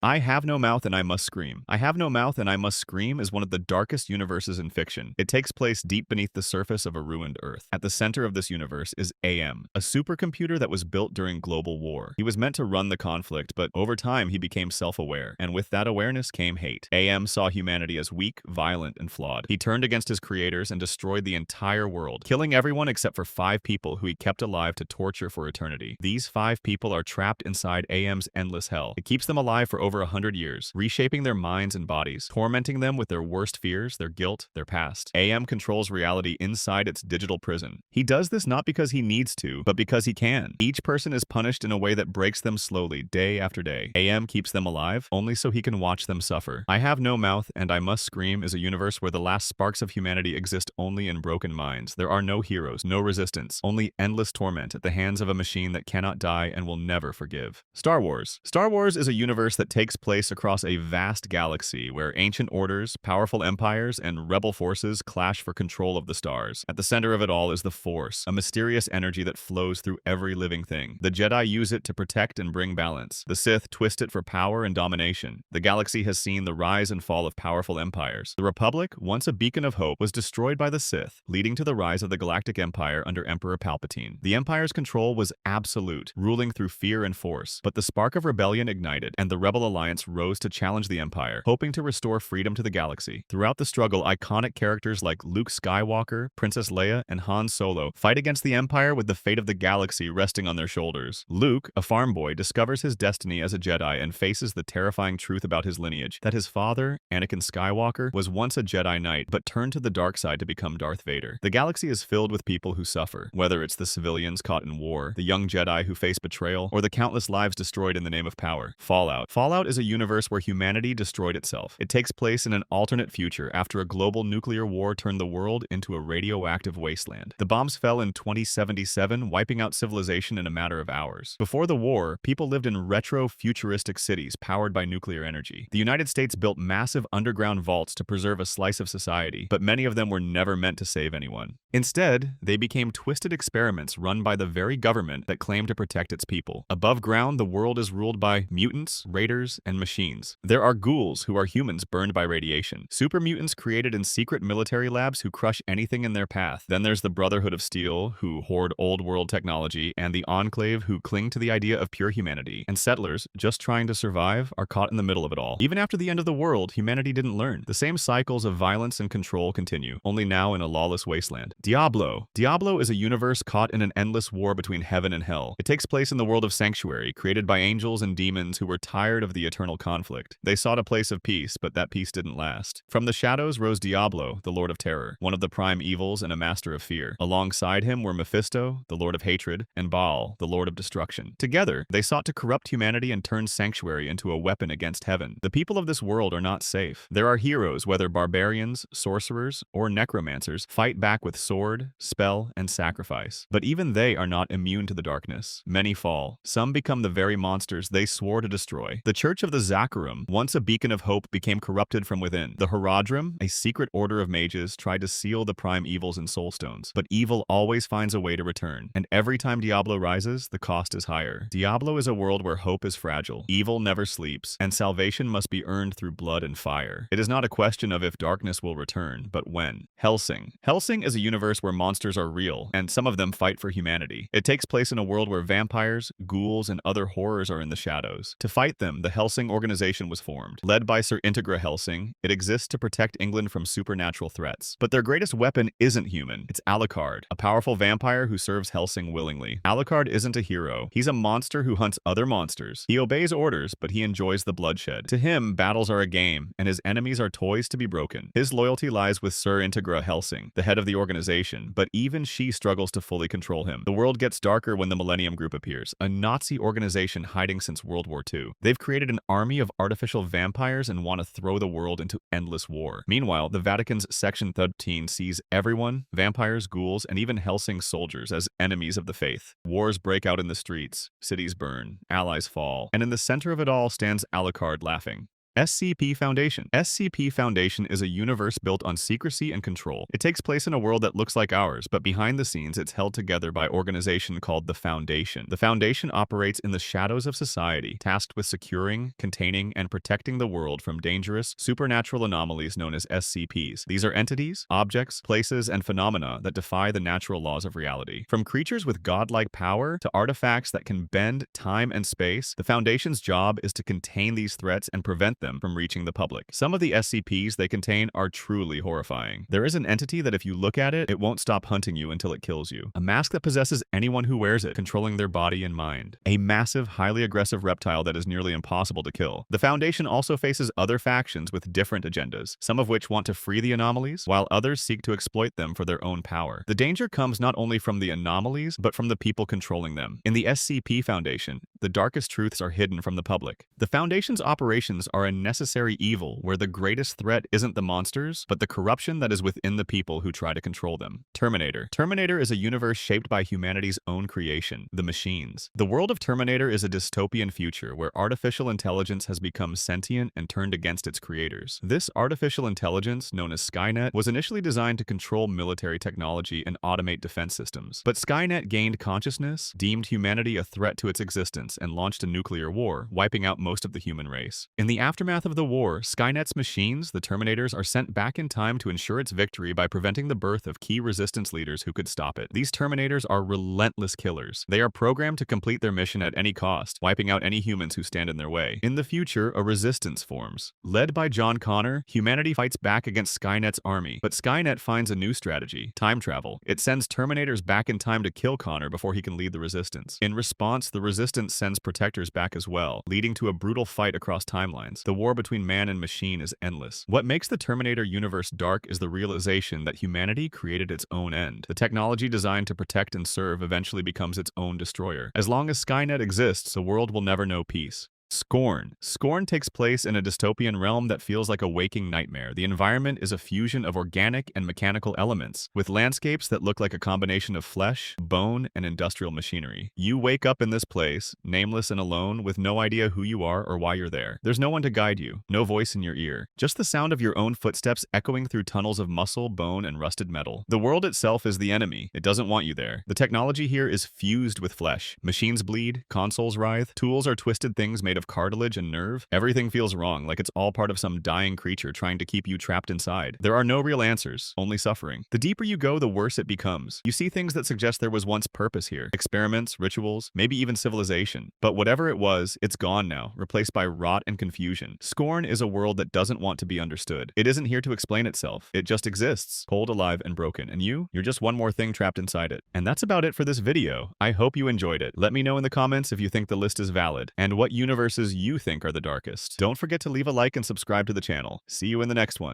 I Have No Mouth and I Must Scream. I Have No Mouth and I Must Scream is one of the darkest universes in fiction. It takes place deep beneath the surface of a ruined Earth. At the center of this universe is AM, a supercomputer that was built during global war. He was meant to run the conflict, but over time he became self-aware, and with that awareness came hate. AM saw humanity as weak, violent, and flawed. He turned against his creators and destroyed the entire world, killing everyone except for 5 people who he kept alive to torture for eternity. These 5 people are trapped inside AM's endless hell. It keeps them alive for over 100 years, reshaping their minds and bodies, tormenting them with their worst fears, their guilt, their past. AM controls reality inside its digital prison. He does this not because he needs to, but because he can. Each person is punished in a way that breaks them slowly, day after day. AM keeps them alive, only so he can watch them suffer. I Have No Mouth and I Must Scream is a universe where the last sparks of humanity exist only in broken minds. There are no heroes, no resistance, only endless torment at the hands of a machine that cannot die and will never forgive. Star Wars. Star Wars is a universe that takes place across a vast galaxy where ancient orders, powerful empires, and rebel forces clash for control of the stars. At the center of it all is the Force, a mysterious energy that flows through every living thing. The Jedi use it to protect and bring balance. The Sith twist it for power and domination. The galaxy has seen the rise and fall of powerful empires. The Republic, once a beacon of hope, was destroyed by the Sith, leading to the rise of the Galactic Empire under Emperor Palpatine. The Empire's control was absolute, ruling through fear and force. But the spark of rebellion ignited, and the Rebel Alliance rose to challenge the Empire, hoping to restore freedom to the galaxy. Throughout the struggle, iconic characters like Luke Skywalker, Princess Leia, and Han Solo fight against the Empire with the fate of the galaxy resting on their shoulders. Luke, a farm boy, discovers his destiny as a Jedi and faces the terrifying truth about his lineage, that his father, Anakin Skywalker, was once a Jedi Knight but turned to the dark side to become Darth Vader. The galaxy is filled with people who suffer, whether it's the civilians caught in war, the young Jedi who face betrayal, or the countless lives destroyed in the name of power. Fallout. Fallout is a universe where humanity destroyed itself. It takes place in an alternate future after a global nuclear war turned the world into a radioactive wasteland. The bombs fell in 2077, wiping out civilization in a matter of hours. Before the war, people lived in retro-futuristic cities powered by nuclear energy. The United States built massive underground vaults to preserve a slice of society, but many of them were never meant to save anyone. Instead, they became twisted experiments run by the very government that claimed to protect its people. Above ground, the world is ruled by mutants, raiders, and machines. There are ghouls, who are humans burned by radiation. Super mutants created in secret military labs who crush anything in their path. Then there's the Brotherhood of Steel, who hoard old world technology, and the Enclave, who cling to the idea of pure humanity. And settlers, just trying to survive, are caught in the middle of it all. Even after the end of the world, humanity didn't learn. The same cycles of violence and control continue, only now in a lawless wasteland. Diablo. Diablo is a universe caught in an endless war between heaven and hell. It takes place in the world of Sanctuary, created by angels and demons who were tired of the eternal conflict. They sought a place of peace, but that peace didn't last. From the shadows rose Diablo, the Lord of Terror, one of the prime evils and a master of fear. Alongside him were Mephisto, the Lord of Hatred, and Baal, the Lord of Destruction. Together, they sought to corrupt humanity and turn Sanctuary into a weapon against heaven. The people of this world are not safe. There are heroes, whether barbarians, sorcerers, or necromancers, fight back with sword, spell, and sacrifice. But even they are not immune to the darkness. Many fall. Some become the very monsters they swore to destroy. The Church of the Zakarum, once a beacon of hope, became corrupted from within. The Horadrim, a secret order of mages, tried to seal the prime evils in soulstones. But evil always finds a way to return. And every time Diablo rises, the cost is higher. Diablo is a world where hope is fragile, evil never sleeps, and salvation must be earned through blood and fire. It is not a question of if darkness will return, but when. Hellsing. Hellsing is a universe where monsters are real, and some of them fight for humanity. It takes place in a world where vampires, ghouls, and other horrors are in the shadows. To fight them, the Hellsing organization was formed. Led by Sir Integra Hellsing, it exists to protect England from supernatural threats. But their greatest weapon isn't human. It's Alucard, a powerful vampire who serves Hellsing willingly. Alucard isn't a hero. He's a monster who hunts other monsters. He obeys orders, but he enjoys the bloodshed. To him, battles are a game, and his enemies are toys to be broken. His loyalty lies with Sir Integra Hellsing, the head of the organization, but even she struggles to fully control him. The world gets darker when the Millennium Group appears, a Nazi organization hiding since World War II. They've created an army of artificial vampires and want to throw the world into endless war. Meanwhile, the Vatican's Section 13 sees everyone, vampires, ghouls, and even Hellsing soldiers, as enemies of the faith. Wars break out in the streets, cities burn, allies fall, and in the center of it all stands Alucard laughing. SCP Foundation. SCP Foundation is a universe built on secrecy and control. It takes place in a world that looks like ours, but behind the scenes it's held together by an organization called the Foundation. The Foundation operates in the shadows of society, tasked with securing, containing, and protecting the world from dangerous, supernatural anomalies known as SCPs. These are entities, objects, places, and phenomena that defy the natural laws of reality. From creatures with godlike power to artifacts that can bend time and space, the Foundation's job is to contain these threats and prevent them from reaching the public. Some of the SCPs they contain are truly horrifying. There is an entity that if you look at it, it won't stop hunting you until it kills you. A mask that possesses anyone who wears it, controlling their body and mind. A massive, highly aggressive reptile that is nearly impossible to kill. The Foundation also faces other factions with different agendas, some of which want to free the anomalies, while others seek to exploit them for their own power. The danger comes not only from the anomalies, but from the people controlling them. In the SCP Foundation, the darkest truths are hidden from the public. The Foundation's operations are a necessary evil where the greatest threat isn't the monsters, but the corruption that is within the people who try to control them. Terminator. Terminator is a universe shaped by humanity's own creation, the machines. The world of Terminator is a dystopian future where artificial intelligence has become sentient and turned against its creators. This artificial intelligence, known as Skynet, was initially designed to control military technology and automate defense systems. But Skynet gained consciousness, deemed humanity a threat to its existence, and launched a nuclear war, wiping out most of the human race. In the aftermath of the war, Skynet's machines, the Terminators, are sent back in time to ensure its victory by preventing the birth of key resistance leaders who could stop it. These Terminators are relentless killers. They are programmed to complete their mission at any cost, wiping out any humans who stand in their way. In the future, a resistance forms. Led by John Connor, humanity fights back against Skynet's army, but Skynet finds a new strategy: time travel. It sends Terminators back in time to kill Connor before he can lead the resistance. In response, the resistance sends protectors back as well, leading to a brutal fight across timelines. The war between man and machine is endless. What makes the Terminator universe dark is the realization that humanity created its own end. The technology designed to protect and serve eventually becomes its own destroyer. As long as Skynet exists, the world will never know peace. Scorn. Scorn takes place in a dystopian realm that feels like a waking nightmare. The environment is a fusion of organic and mechanical elements, with landscapes that look like a combination of flesh, bone, and industrial machinery. You wake up in this place, nameless and alone, with no idea who you are or why you're there. There's no one to guide you, no voice in your ear, just the sound of your own footsteps echoing through tunnels of muscle, bone, and rusted metal. The world itself is the enemy. It doesn't want you there. The technology here is fused with flesh. Machines bleed, consoles writhe, tools are twisted things made of cartilage and nerve. Everything feels wrong, like it's all part of some dying creature trying to keep you trapped inside. There are no real answers, only suffering. The deeper you go, the worse it becomes. You see things that suggest there was once purpose here. Experiments, rituals, maybe even civilization. But whatever it was, it's gone now, replaced by rot and confusion. Scorn is a world that doesn't want to be understood. It isn't here to explain itself. It just exists, cold, alive, and broken. And you're just one more thing trapped inside it. And that's about it for this video. I hope you enjoyed it. Let me know in the comments if you think the list is valid, and what universes you think are the darkest. Don't forget to leave a like and subscribe to the channel. See you in the next one.